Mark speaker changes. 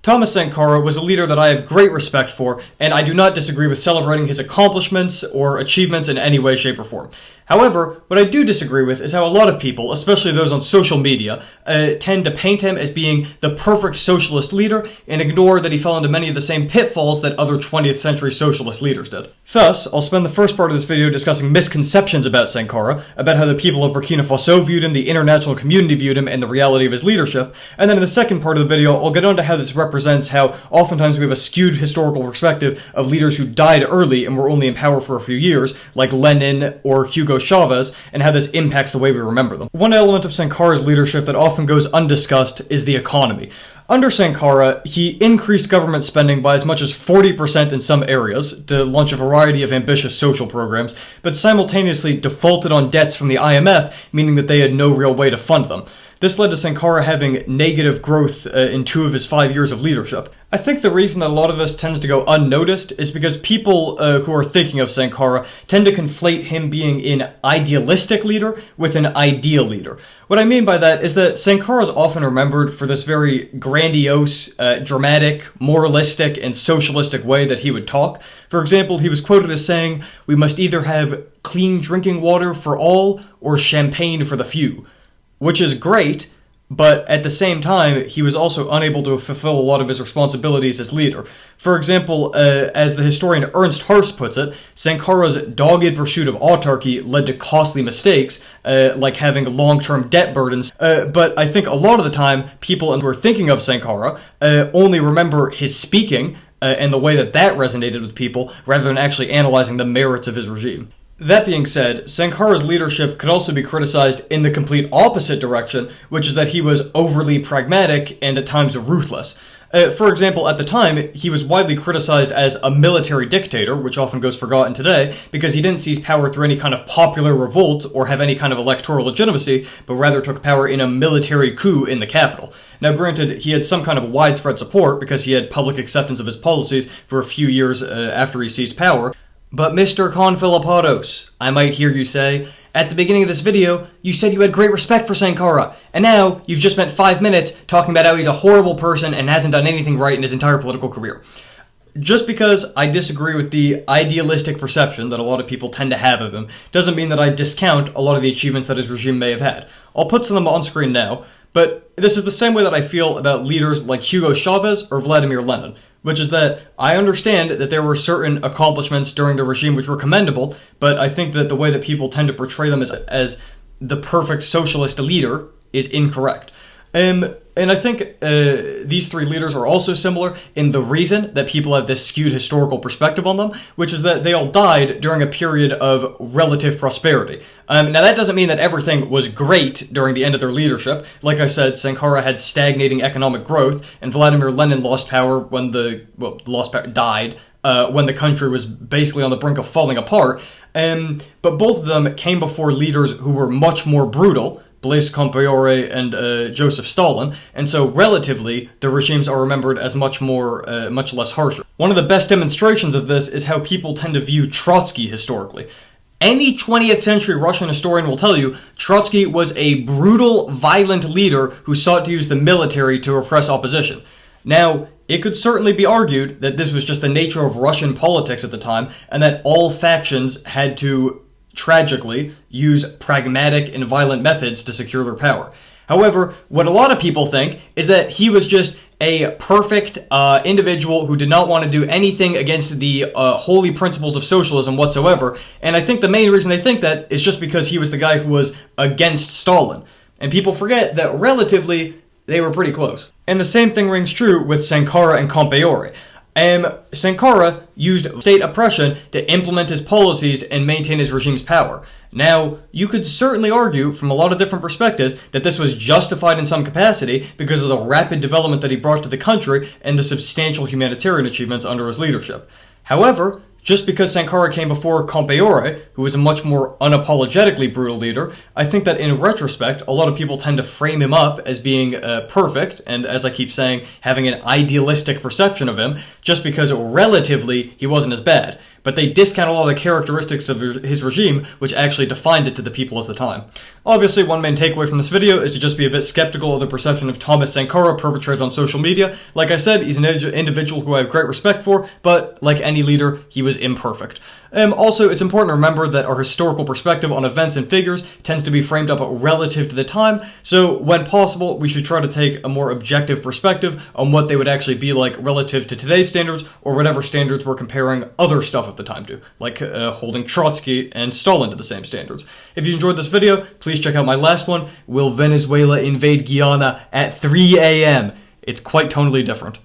Speaker 1: Thomas Sankara was a leader that I have great respect for, and I do not disagree with celebrating his accomplishments or achievements in any way, shape, or form. However, what I do disagree with is how a lot of people, especially those on social media, tend to paint him as being the perfect socialist leader and ignore that he fell into many of the same pitfalls that other 20th century socialist leaders did. Thus, I'll spend the first part of this video discussing misconceptions about Sankara, about how the people of Burkina Faso viewed him, the international community viewed him, and the reality of his leadership, and then in the second part of the video, I'll get on to how this represents how oftentimes we have a skewed historical perspective of leaders who died early and were only in power for a few years, like Lenin or Hugo Chavez, and how this impacts the way we remember them. One element of Sankara's leadership that often goes undiscussed is the economy. Under Sankara, he increased government spending by as much as 40% in some areas to launch a variety of ambitious social programs, but simultaneously defaulted on debts from the IMF, meaning that they had no real way to fund them. This led to Sankara having negative growth in 2 of his 5 years of leadership. I think the reason that a lot of this tends to go unnoticed is because people who are thinking of Sankara tend to conflate him being an idealistic leader with an ideal leader. What I mean by that is that Sankara is often remembered for this very grandiose, dramatic, moralistic, and socialistic way that he would talk. For example, he was quoted as saying, "We must either have clean drinking water for all or champagne for the few." Which is great, but at the same time, he was also unable to fulfill a lot of his responsibilities as leader. For example, as the historian Ernst Harst puts it, Sankara's dogged pursuit of autarky led to costly mistakes, like having long-term debt burdens. But I think a lot of the time, people who are thinking of Sankara only remember his speaking and the way that that resonated with people, rather than actually analyzing the merits of his regime. That being said, Sankara's leadership could also be criticized in the complete opposite direction, which is that he was overly pragmatic and at times ruthless. For example, at the time, he was widely criticized as a military dictator, which often goes forgotten today, because he didn't seize power through any kind of popular revolt or have any kind of electoral legitimacy, but rather took power in a military coup in the capital. Now granted, he had some kind of widespread support because he had public acceptance of his policies for a few years after he seized power. But Mr. Confilipados, I might hear you say, at the beginning of this video, you said you had great respect for Sankara, and now you've just spent 5 minutes talking about how he's a horrible person and hasn't done anything right in his entire political career. Just because I disagree with the idealistic perception that a lot of people tend to have of him, doesn't mean that I discount a lot of the achievements that his regime may have had. I'll put some of them on screen now, but this is the same way that I feel about leaders like Hugo Chavez or Vladimir Lenin. Which is that I understand that there were certain accomplishments during the regime which were commendable, but I think that the way that people tend to portray them as the perfect socialist leader is incorrect. And I think these 3 leaders are also similar in the reason that people have this skewed historical perspective on them, which is that they all died during a period of relative prosperity. Now that doesn't mean that everything was great during the end of their leadership. Like I said, Sankara had stagnating economic growth, and Vladimir Lenin lost power when died when the country was basically on the brink of falling apart. But both of them came before leaders who were much more brutal, Blaise Compaoré and Joseph Stalin, and so relatively, the regimes are remembered as much less harsher. One of the best demonstrations of this is how people tend to view Trotsky historically. Any 20th century Russian historian will tell you Trotsky was a brutal, violent leader who sought to use the military to repress opposition. Now, it could certainly be argued that this was just the nature of Russian politics at the time, and that all factions had to tragically use pragmatic and violent methods to secure their power. However, what a lot of people think is that he was just a perfect individual who did not want to do anything against the holy principles of socialism whatsoever, and I think the main reason they think that is just because he was the guy who was against Stalin. And people forget that relatively, they were pretty close. And the same thing rings true with Sankara and Compaoré. Sankara used state oppression to implement his policies and maintain his regime's power. Now, you could certainly argue from a lot of different perspectives that this was justified in some capacity because of the rapid development that he brought to the country and the substantial humanitarian achievements under his leadership. However, just because Sankara came before Compaoré, who was a much more unapologetically brutal leader, I think that in retrospect, a lot of people tend to frame him up as being perfect, and as I keep saying, having an idealistic perception of him, just because relatively he wasn't as bad. but they discount a lot of the characteristics of his regime, which actually defined it to the people at the time. Obviously, one main takeaway from this video is to just be a bit skeptical of the perception of Thomas Sankara perpetrated on social media. Like I said, he's an individual who I have great respect for, but like any leader, he was imperfect. Also, it's important to remember that our historical perspective on events and figures tends to be framed up relative to the time, so when possible, we should try to take a more objective perspective on what they would actually be like relative to today's standards, or whatever standards we're comparing other stuff at the time to, like holding Trotsky and Stalin to the same standards. If you enjoyed this video, please check out my last one, Will Venezuela Invade Guyana at 3 a.m.? It's quite tonally different.